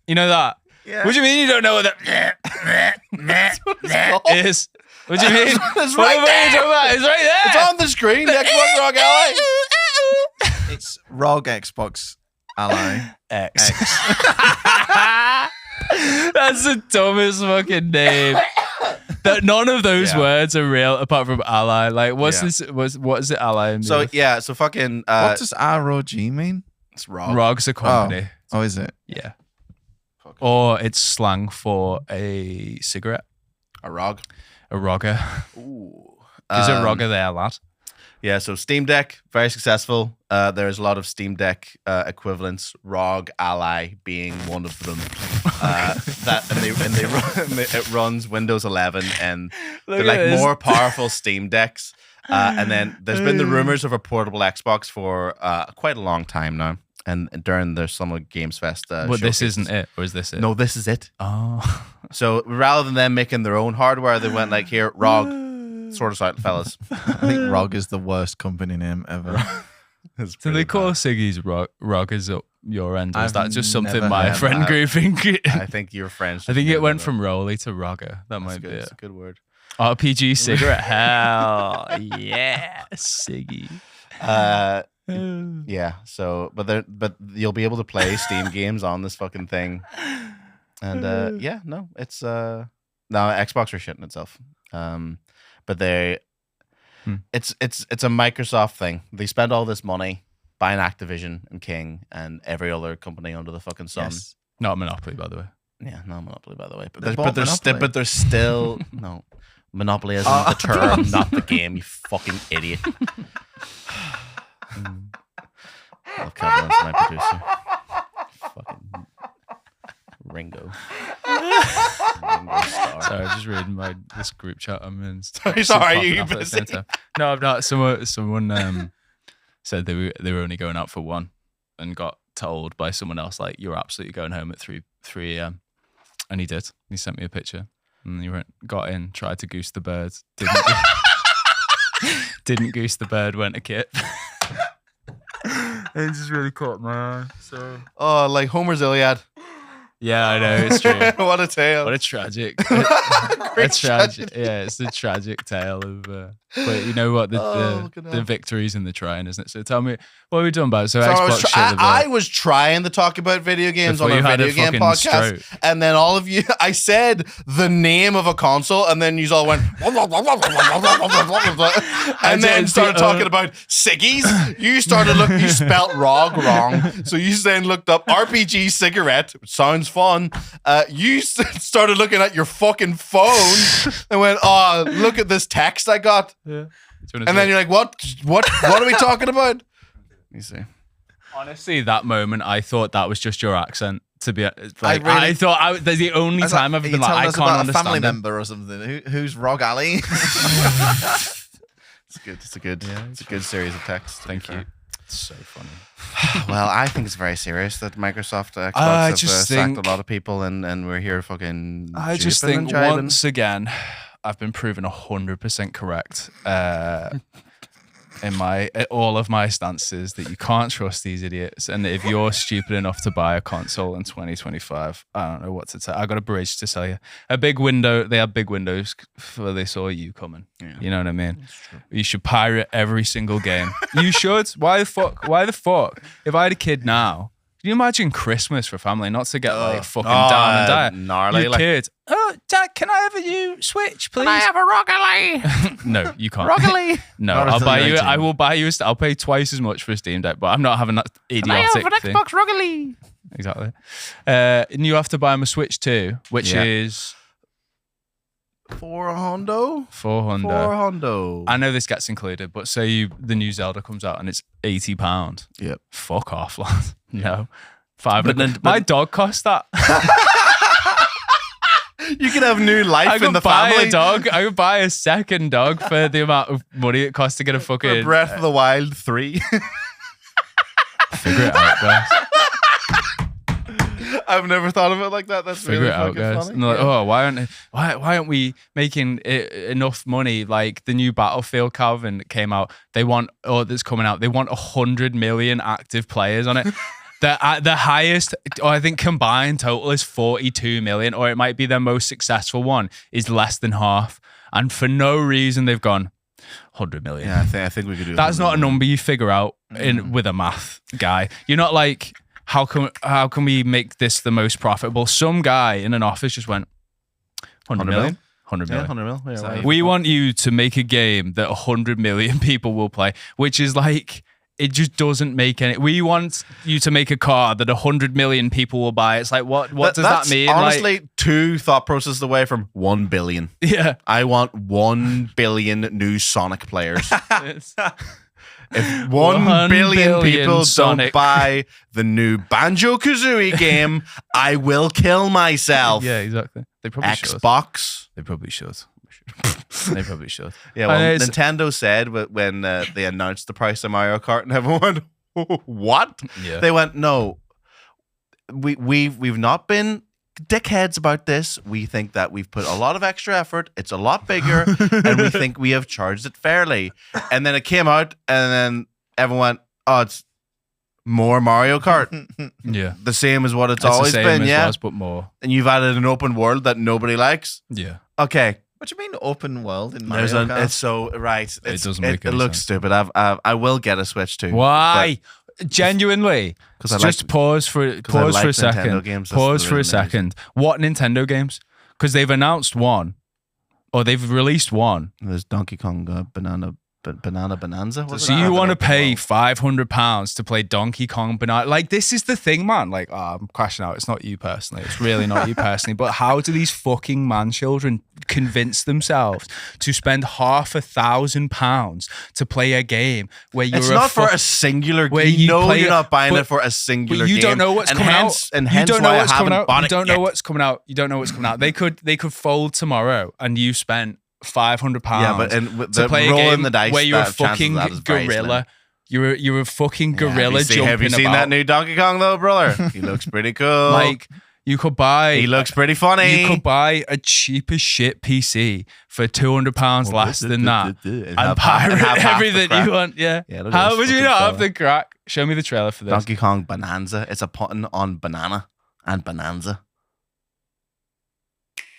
you know that? Yeah. What do you mean you don't know what that is? What do you mean? It's right there. It's right there. It's on the screen. The Xbox ROG Ally. It's ROG Xbox Ally X. That's the dumbest fucking name. That none of those words are real apart from ally. Like, what's this? What is it? Ally mean? So fucking. What does ROG mean? It's ROG. ROG's a company. Oh, is it? Yeah. Or it's slang for a cigarette. A ROG. A Rogger. Ooh. Is it Rogger there, lad? Yeah, so Steam Deck, very successful. There's a lot of Steam Deck equivalents, ROG Ally being one of them. It runs Windows 11 and they're like more powerful Steam Decks. And then there's been the rumors of a portable Xbox for quite a long time now. And during the Summer Games Fest. But this isn't it, or is this it? No, this is it. Oh. So rather than them making their own hardware, they went like, here, ROG, sort us out, fellas. I think ROG is the worst company name ever. So they call Siggy's ROG is up your end? Or is that just something my friend group think? I think your friends. I think it went from Rolly to Rogger. That might be it. It's a good word. RPG cigarette. Hell yeah, Siggy. Yeah. So, but you'll be able to play Steam games on this fucking thing, and it's no, Xbox are shitting itself. But it's a Microsoft thing. They spend all this money buying Activision and King and every other company under the fucking sun. Yes. Not Monopoly, by the way. Yeah, not Monopoly, by the way. But there's still no Monopoly as in the term, not the game. You fucking idiot. I love Calvin as my producer. Fucking Sorry, I'm just reading this group chat I'm in. Sorry, are you busy? No, I'm not. Someone said they were only going out for one and got told by someone else, like, you're absolutely going home at 3 a.m. And he did. He sent me a picture. And he got in, tried to goose the bird. Didn't goose the bird, went a kip. It just really caught my eye. So. Oh, like Homer's Iliad. Yeah, I know, it's true. What a tale. What a tragic. It's tragic. Yeah, it's a tragic tale of. But you know what? The victories in the trying, isn't it? So tell me, what are we doing about it? So Xbox I was trying to talk about video games on a video game podcast, and then all of you, I said the name of a console, and then you all went, and then started talking about ciggies. You started looking, you spelt ROG wrong, so you then looked up RPG cigarette, which sounds fun. You started looking at your fucking phone and went, oh, look at this text I got. Yeah. And then you're like, what are we talking about? Let me see. Honestly, that moment, I thought that was just your accent. To be like, I thought that's the only time I've been like, I can't understand. A family member or something. Who's Rog Ali? It's good. It's a good series of texts. Thank you. It's so funny. Well, I think it's very serious that Microsoft Xbox have sacked a lot of people, and we're here fucking. I just think once again, I've been proven 100% correct in all of my stances that you can't trust these idiots, and that if you're stupid enough to buy a console in 2025, I don't know what to tell. I got a bridge to sell you. A big window. They have big windows for they saw you coming. Yeah. You know what I mean? You should pirate every single game. You should. Why the fuck? If I had a kid now. Can you imagine Christmas for family not to get like fucking down and die? Gnarly. Your kid. Oh, Dad, can I have a new Switch, please? Can I have a Rock-a-Lee? No, you can't. Rock-a-Lee? No, I'll buy you. I will buy you. I'll pay twice as much for a Steam Deck, but I'm not having that idiotic thing. Can I have an Xbox Rock-a-Lee? Exactly. And you have to buy him a Switch too, which is $400. I know this gets included, but say the new Zelda comes out and it's £80. Yep. Fuck off, lad. No. $500. My dog cost that. You can have new life in the family. I could buy a second dog for the amount of money it costs to get a fucking Breath of the Wild 3. Figure it out, guys. I've never thought of it like that. That's Figure really it out, fucking guys. funny. And like, oh, why aren't we making enough money? Like the new Battlefield Calvin that came out, that's coming out. They want 100 million active players on it. The highest, I think combined total is 42 million, or it might be their most successful one is less than half. And for no reason they've gone 100 million. Yeah, I think we could do. That's not a number you figure out with a math guy. You're not like, how can we make this the most profitable? Some guy in an office just went 100 million. 100 million. Yeah, 100 million. Yeah, we want you to make a game that 100 million people will play, which is like, it just doesn't make any. We want you to make a car that 100 million people will buy. It's like, what does that mean? Honestly, like, 2 thought processes away from 1 billion. Yeah. I want 1 billion new Sonic players. If 1 billion people Sonic. don't buy the new Banjo-Kazooie game, I will kill myself. Yeah, exactly. They probably Xbox. Should. They probably should. They probably should. Yeah, well, Nintendo said when they announced the price of Mario Kart, and everyone went, what? Yeah. They went, no, we've not been dickheads about this. We think that we've put a lot of extra effort. It's a lot bigger, and we think we have charged it fairly. And then it came out, and then everyone went, oh, it's more Mario Kart. Yeah. The same as what it's always been, yeah. Was, but more. And you've added an open world that nobody likes. Yeah. Okay. What do you mean open world in Mario Kart? It's so right. It doesn't make it looks sense. Stupid. I will get a Switch too. Why? Genuinely. Just pause for a second. Pause for a second. What Nintendo games? Because they've announced one, or they've released one. There's Donkey Kong Banana But Banana Bonanza? So you want to pay £500 to play Donkey Kong Banana? Like, this is the thing, man. Like, I'm crashing out. It's not you personally. It's really not you personally. But how do these fucking man children convince themselves to spend £500,000 to play a game where you're It's not for a singular game. You're not buying it for a singular game. You don't know what's coming out. And hence why I haven't bought it yet. You don't know what's coming out. You don't know what's coming out. They could fold tomorrow and you spent £500 to play a game the dice, where you're a fucking gorilla. You're a fucking gorilla jumping about. Have you seen that new Donkey Kong though, brother? He looks pretty cool. Like, you could buy... He looks pretty funny. You could buy a cheap as shit PC for £200 less than that and pirate everything you want. Yeah. How would you not have the crack? Show me the trailer for this. Donkey Kong Bonanza. It's a pun on banana and bonanza.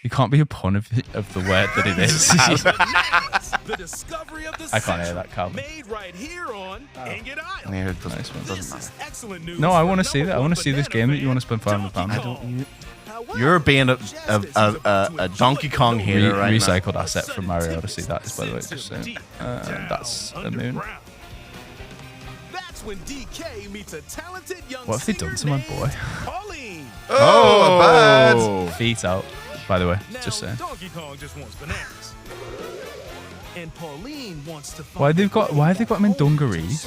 You can't be a pun of the word that it is. I can't hear that, Calvin. Made right here on Ingot Island. Yeah, it doesn't matter. No, I want to see that. I want to see this game that you want to spend £500. You're being a Donkey Kong hater right now. Recycled asset from Mario Odyssey. That is, by the way, just saying. That's a moon. What have they done to my boy? Oh, bad. Feet out. By the way, just saying. Donkey Kong just wants bananas. And Pauline wants to why have they got him in dungarees?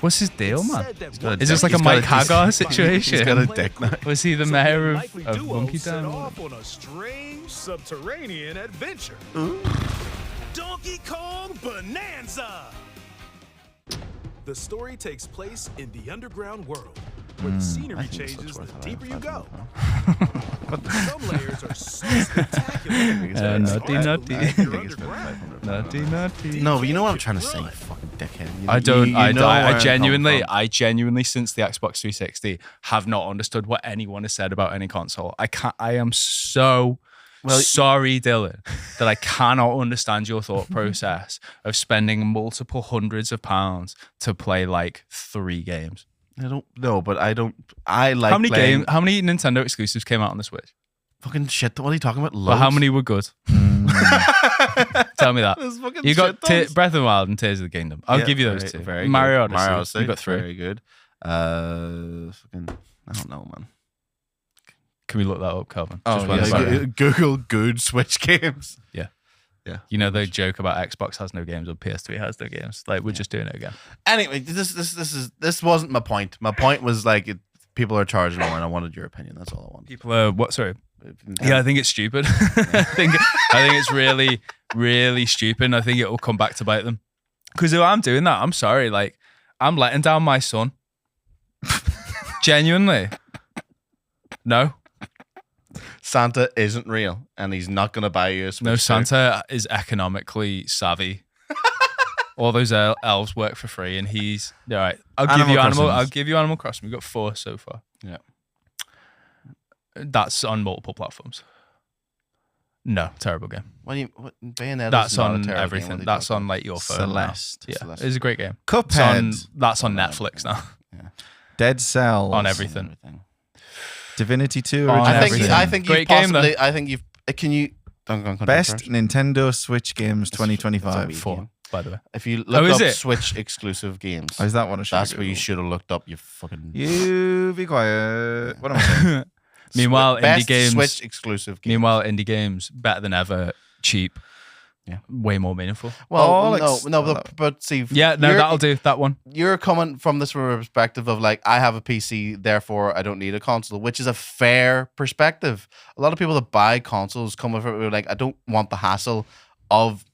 What's his deal, man? Is this like a Mike Hagar situation? He's got a dick now. Was he the mayor of Monkey Town? Off on a strange subterranean adventure. Donkey Kong Bonanza. The story takes place in the underground world, where the scenery changes the deeper you go. Some layers are so spectacular. Naughty. No, but you know what I'm trying to say, you fucking dickhead. I genuinely, since the Xbox 360, have not understood what anyone has said about any console. I am so sorry, Dylan, that I cannot understand your thought process of spending multiple hundreds of pounds to play like 3 games. I don't know, but I like how many Nintendo exclusives came out on the Switch? Fucking shit. What are you talking about? Loads. Well, how many were good? Tell me that. You got Breath of the Wild and Tears of the Kingdom. I'll give you those two. Very Mario good. Odyssey. You got 3. Very good. Fucking, I don't know, man. Can we look that up, Calvin? Google good Switch games. Yeah. You know the joke about Xbox has no games or PS3 has no games. Like, we're just doing it again. Anyway, this wasn't my point. My point was like people are charging more, and I wanted your opinion. That's all I wanted. People are what? Sorry. Yeah, I think it's stupid. I think it's really, really stupid. I think it will come back to bite them. Because if I'm doing that, I'm sorry. Like, I'm letting down my son. Genuinely. No. Santa isn't real, and he's not going to buy you a Switch. No, Santa is economically savvy. All those elves work for free, and he's all right. I'll give you Animal Crossing. We've got 4 so far. Yeah, that's on multiple platforms. No, terrible game. Bayonetta? That's on everything. That's on like your phone. Celeste. Yeah, it's a great game. Cuphead. That's on Netflix now. Yeah. Dead Cells. On everything. Divinity 2. I think great game though. I think you've. Can you? Best Nintendo Switch games 2025. 4, by the way. If you look up Switch exclusive games, is that one? That's where you should have looked up. You fucking. You be quiet. What am I saying? Meanwhile, best indie games. Switch exclusive games. Meanwhile, indie games better than ever, cheap. Yeah, way more meaningful. Well, but see, that'll do that one. You're coming from this perspective of like, I have a PC, therefore I don't need a console, which is a fair perspective. A lot of people that buy consoles come with it like, I don't want the hassle of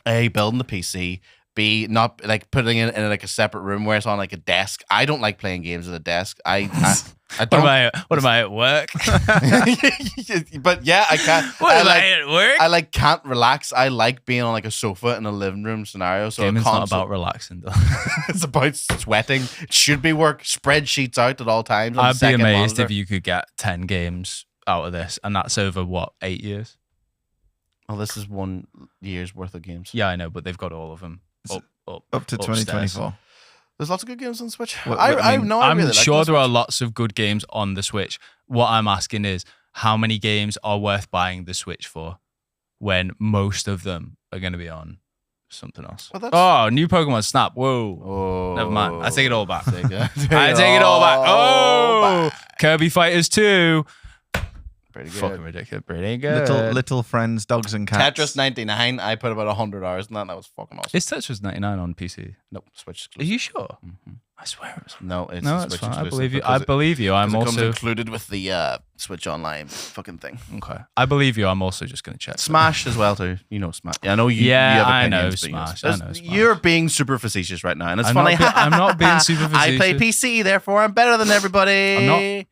A, building the PC, B, not like putting it in like a separate room where it's on like a desk. I don't like playing games at a desk. I don't. What am I at work? But yeah, I can't. What am I at work? I like can't relax. I like being on like a sofa in a living room scenario. So gaming's not about relaxing though. It's about sweating. It should be work. Spreadsheets out at all times. I'd be amazed if you could get 10 games out of this, and that's over what, 8 years? Well, this is 1 year's worth of games. Yeah, I know, but they've got all of them up to 2024. There's lots of good games on the Switch. I'm sure there are lots of good games on the Switch. What I'm asking is, how many games are worth buying the Switch for when most of them are going to be on something else. Well, oh, new Pokemon Snap. Whoa. Oh, Never mind. I take it all back. I take it all back. Oh, Kirby Fighters 2. Pretty good. Fucking ridiculous. Pretty good. Little friends, dogs and cats. Tetris 99. I put about 100 hours in that. And that was fucking awesome. Is Tetris 99 on PC? Nope. Switch Are exclusive. you sure? Mm-hmm. I swear it was. No, it's No, a that's Switch fine. I exclusive believe you. because I believe you. I'm it comes also included with the Switch Online fucking thing. okay. I believe you. I'm also just going to check. Smash as well too. You know Smash. I know you. Yeah, you have I know opinions, but Smash. you I know Smash. You're being super facetious right now, and it's I'm funny. not I'm not being super I play facetious. PC, therefore I'm better than everybody.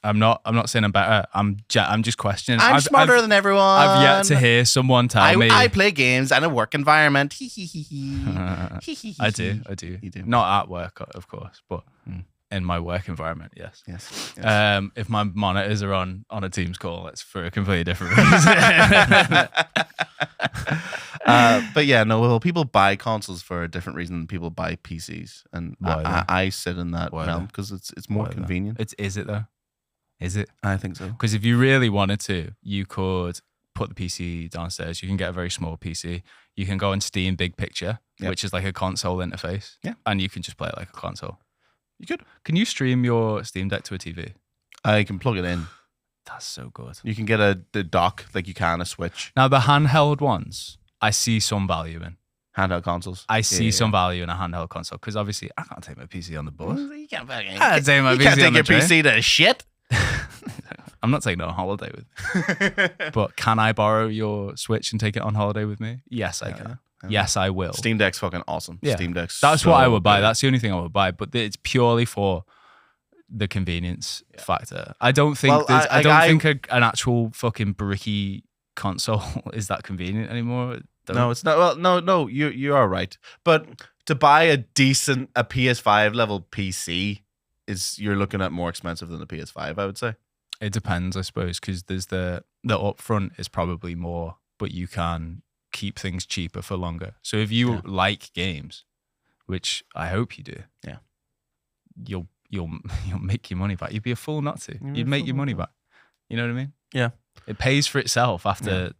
I'm not saying I'm better. I'm just questioning. I'm smarter than everyone. I've yet to hear someone tell me. I play games in a work environment. I do. You do. Not at work, of course, but in my work environment, yes. Yes. If my monitors are on a Teams call, it's for a completely different reason. But yeah, no. Well, people buy consoles for a different reason than people buy PCs, and I sit in that realm because it's more convenient. Is it though? Is it? I think so. Because if you really wanted to, you could put the PC downstairs. You can get a very small PC. You can go on Steam Big Picture, which is like a console interface. Yeah. And you can just play it like a console. You could. Can you stream your Steam Deck to a TV? I can plug it in. That's so good. You can get the dock, like you can a Switch. Now, the handheld ones, I see some value in. Handheld consoles. I see some value in a handheld console because obviously I can't take my PC on the bus. You can't fucking. I take my You PC can't on take the your train. PC to shit. I'm not taking it on holiday with me. But can I borrow your Switch and take it on holiday with me? Yes, I can. Yeah. Yes, I will. Steam Deck's fucking awesome. Yeah. Steam Deck's That's so what I would buy. good. That's the only thing I would buy. But it's purely for the convenience factor. I don't think think an actual fucking bricky console is that convenient anymore. No, it's not. Well, no, you are right. But to buy a PS5 level PC you're looking at more expensive than the PS5, I would say. It depends, I suppose, because there's the upfront is probably more, but you can keep things cheaper for longer. So if you like games, which I hope you do, you'll make your money back. You'd be a fool not to. You'd make your money back. You know what I mean? Yeah. It pays for itself after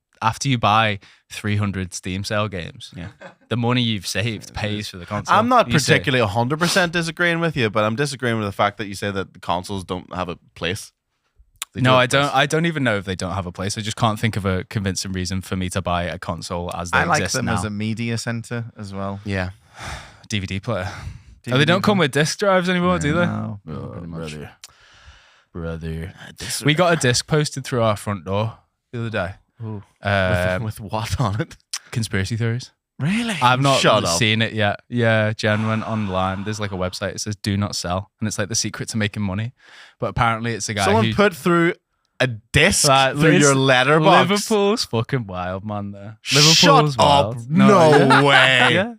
you buy 300 Steam sale games. Yeah. The money you've saved pays for the console. I'm not particularly 100% disagreeing with you, but I'm disagreeing with the fact that you say that the consoles don't have a place. No, I don't. I don't even know if they don't have a place. I just can't think of a convincing reason for me to buy a console as they exist now. I like them as a media center as well. Yeah. DVD player. They don't come with disc drives anymore, do they? No. Brother. We got a disc posted through our front door the other day. With what on it? Conspiracy theories. Really? I've not seen it yet. Yeah, Jen went online. There's like a website. It says "Do not sell," and it's like the secret to making money. But apparently, it's a guy. Someone put through a disc through your letterbox. Liverpool's fucking wild, man. There. Liverpool's wild. Up! No way. Yeah.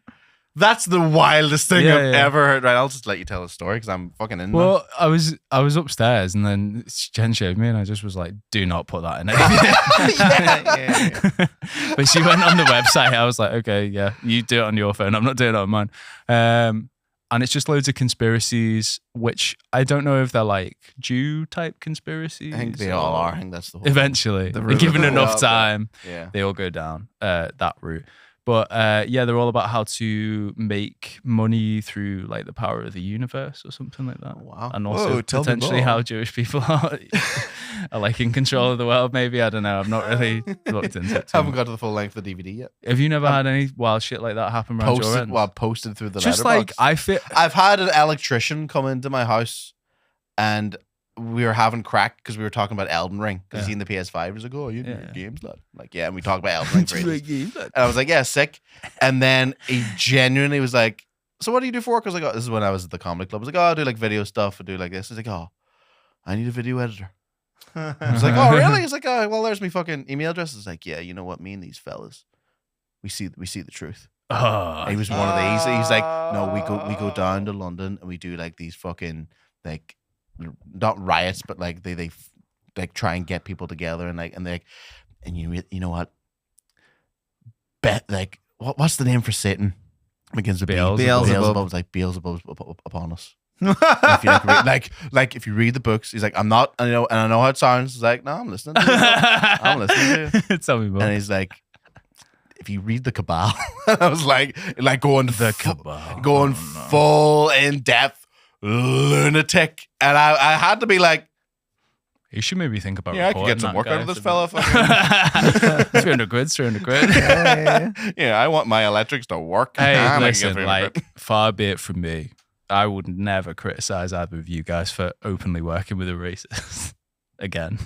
That's the wildest thing I've ever heard. Right, I'll just let you tell the story because I'm fucking in. Well, I was upstairs and then Jen showed me and I just was like, "Do not put that in it." But she went on the website. I was like, "Okay, yeah, you do it on your phone. I'm not doing it on mine." And it's just loads of conspiracies, which I don't know if they're like Jew type conspiracies. I think they all are. I think that's the whole. Eventually, given enough time, they all go down that route. But they're all about how to make money through like the power of the universe or something like that. Wow. And also potentially how Jewish people are like in control of the world. Maybe, I don't know. I've not really looked into it. I haven't got to the full length of the DVD yet. Have you never had any wild shit like that happen around your end? Well, posted through the just letterbox. like I've had an electrician come into my house and we were having crack because we were talking about Elden Ring because he's seen the PS5. He was like, "Oh, you do games, lad." I'm like, yeah, and we talked about Elden Ring. For ages. And I was like, "Yeah, sick." And then he genuinely was like, "So what do you do for work?" I was like, "Oh, this is when I was at the comedy club." I was like, "Oh, I do like video stuff. I do like this." He's like, "Oh, I need a video editor." I was like, "Oh, really?" He's like, "Oh, well, there's my fucking email address." I was like, "Yeah, you know what? Me and these fellas, we see the truth." Oh, he was one of these. He's like, "No, we go down to London and we do like these fucking like." Not riots, but like they like try and get people together and you know what? Bet like what's the name for Satan? Begins with Beelzebub. Beelzebub's like Beelzebub's upon us. If you like if you read the books, he's like, "I'm not, I know how it sounds." He's like, "No, I'm listening. I'm listening to you." Tell me more. And he's like, if you read the Cabal, I was like going The Cabal. going full in depth lunatic, and I had to be like, you should maybe think about yeah, I could get some work out of this fella. 300 quid, 300 quid. Yeah, I want my electrics to work. Hey, listen, like, far be it from me. I would never criticize either of you guys for openly working with a racist. Again.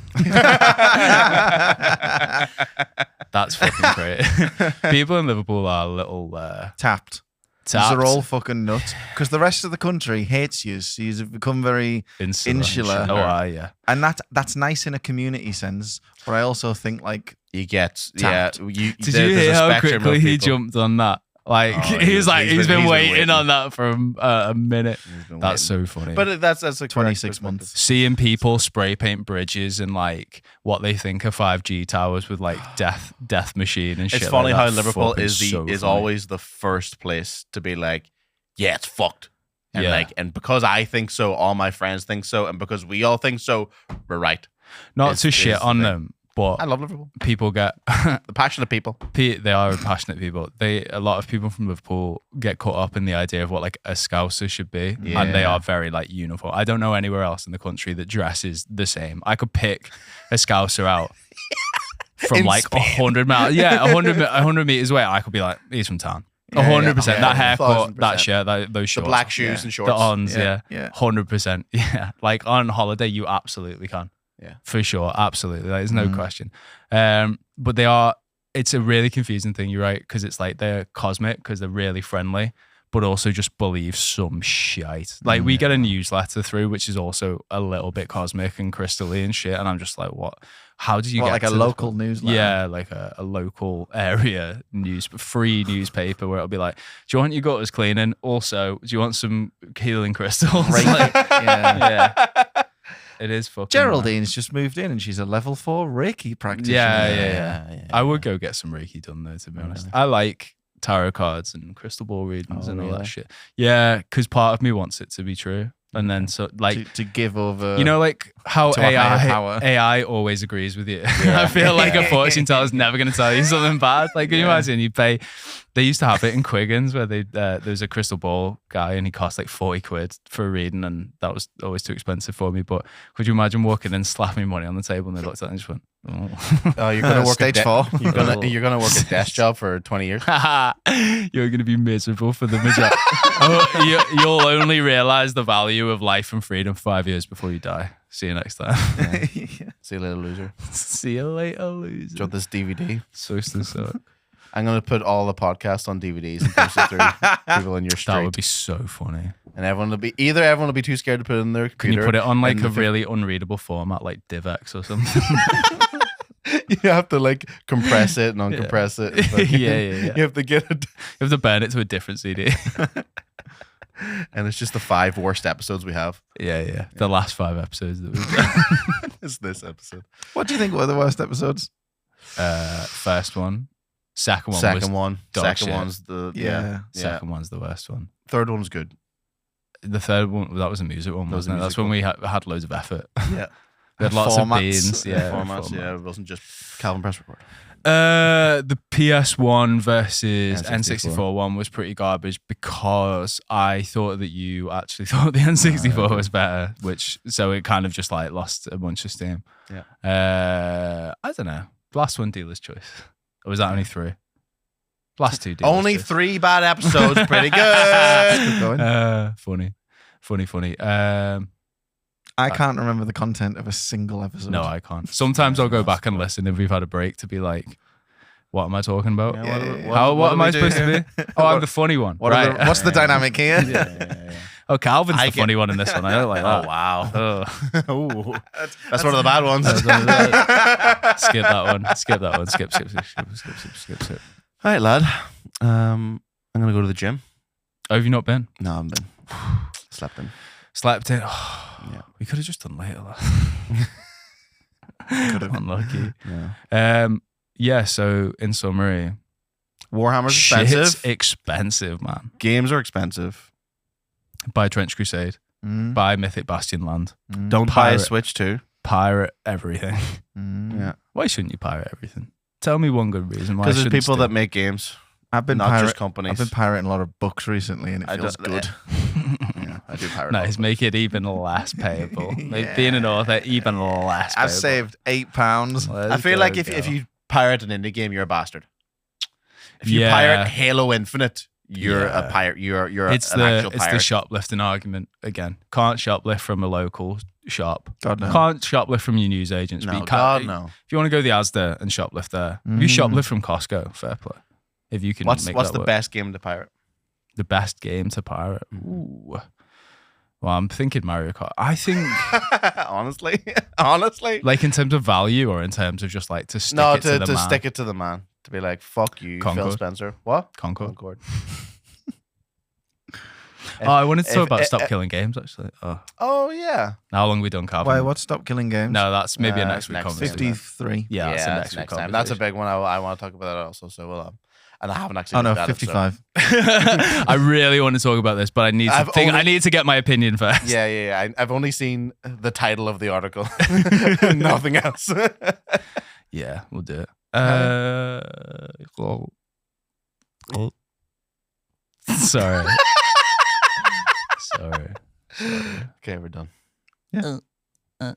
That's fucking great. People in Liverpool are a little tapped. They're all fucking nuts because the rest of the country hates you. So you've become very insular. Oh, yeah. And that's nice in a community sense. But I also think like you get tapped. Yeah. Did you hear how quickly he jumped on that? Like he's been waiting on that for a minute. That's so funny. But that's like 26 months. Seeing people spray paint bridges and like what they think are 5G towers with like death machine and shit. It's funny like how that. Liverpool Fucking is always the first place to be like, yeah, it's fucked. And Yeah. and because I think so, all my friends think so, and because we all think so, we're right. Not to is shit the on thing. them, but I love Liverpool. people get The passionate people. they are passionate people. A lot of people from Liverpool get caught up in the idea of what like a Scouser should be, and they are very like uniform. I don't know anywhere else in the country that dresses the same. I could pick a Scouser out from like 100 miles. Yeah, 100 meters away. I could be like, he's from town. 100%. That haircut, 1000%. that shirt, those The shorts, black shoes and shorts. the ons. Yeah. 100%. Yeah, like on holiday, you absolutely can. Yeah. For sure, absolutely. There's no question. But it's a really confusing thing, you're right, because it's like they're cosmic because they're really friendly, but also just believe some shite. Like we get a newsletter through, which is also a little bit cosmic and crystally and shit, and I'm just like, what? How did you get like a to local newsletter? Yeah, like a local area free newspaper where it'll be like, do you want your gutters cleaning? Also, do you want some healing crystals? Like, yeah. It is fucking Geraldine's just moved in and she's a level 4 Reiki practitioner. Yeah. I would go get some Reiki done though, to be honest. I like tarot cards and crystal ball readings and all that shit. Yeah, because part of me wants it to be true. And then so like to give over, you know, like how to a higher power. AI always agrees with you. I feel like a fortune teller's never going to tell you something bad. Like, can you imagine? You pay. They used to have it in Quiggins where there was a crystal ball guy and he cost like 40 quid for a reading, and that was always too expensive for me. But could you imagine walking in, slapping money on the table, and they looked at it and just went, Oh, you're gonna work stage 4. You're gonna work a desk job for 20 years. You're going to be miserable for the majority. You'll only realize the value of life and freedom 5 years before you die. See you next time. See you later, loser. See you later, loser. Do you want this DVD? So suck. I'm gonna put all the podcasts on DVDs and post it through people in your street. That would be so funny. And everyone will be too scared to put it in their computer. Can you put it on like a really unreadable format like DivX or something? You have to like compress it and uncompress it. And fucking- Yeah. You have to get it, You have to burn it to a different CD. and it's just the 5 worst episodes we have. Yeah. The last 5 episodes that we've done. It's this episode. What do you think were the worst episodes? First one. Second one. Second one. dog Second shit. one's the Second one's the worst one. Third one's good. The third one, that was a music one, wasn't it? That's when we had loads of effort. Yeah. We had lots of Formats. beans. Yeah. Formats. Yeah, it wasn't just Calvin Press Report. The PS1 versus N64. N64 one was pretty garbage because I thought that you actually thought the N64 was better, so it kind of just like lost a bunch of steam. Yeah. I don't know. Last one, dealer's choice. Or was that only 3? Last 2 dealer's Only choice. 3 bad episodes. Pretty good. Keep going. Funny. I can't remember the content of a single episode. No, I can't. Sometimes I'll go back and listen if we've had a break to be like, what am I talking about? What am I supposed to be? Oh, I'm the funny one. What's the dynamic here? Yeah. Oh, Calvin's the funny one in this one. I don't like that. Oh, wow. Oh. That's one of the bad ones. Skip that one. Skip. All right, lad. I'm going to go to the gym. Oh, have you not been? No, I'm been. Slept in. Slept in. Oh, Yeah. We could have just done later. Could have. Unlucky. Yeah. So in summary, Warhammer's shit's expensive. expensive, man. Games are expensive. Buy Trench Crusade. Mm. Buy Mythic Bastion Land. Don't buy a Pirate. Switch too. Pirate everything. Mm. Yeah. Why shouldn't you pirate everything? Tell me one good reason why. Because there's people that make games. I've been not just companies. I've been pirating a lot of books recently, and it feels good. Yeah, I do pirate. Nice, make it even less payable. Make being an author even less payable. I've saved £8. I feel like if you pirate an indie game, you're a bastard. If you pirate Halo Infinite, you're a pirate. You're an actual pirate. It's the shoplifting argument again. Can't shoplift from a local shop. God no. Can't shoplift from your newsagents. No, but you God can, no. If you want to go to the Asda and shoplift there, you shoplift from Costco. Fair play. If you can. What's make the work. best game to pirate? The best game to pirate. Ooh. Well, I'm thinking Mario Kart. I think honestly, like in terms of value or in terms of just like to stick it to the man. Stick it to the man. To be like, fuck you, Phil Spencer. What? Concord. I wanted to talk about Stop Killing Games, actually. Oh, yeah. How long have we done, Calvin? Wait, what's Stop Killing Games? No, that's maybe a next week conversation. 53. Yeah, that's a next week time. That's a big one. I want to talk about that also. So we'll and I haven't actually. Oh no, 55. I really want to talk about this, but I need to think. I need to get my opinion first. Yeah. I've only seen the title of the article, nothing else. Yeah, we'll do it. Sorry. Okay, we're done. Yeah.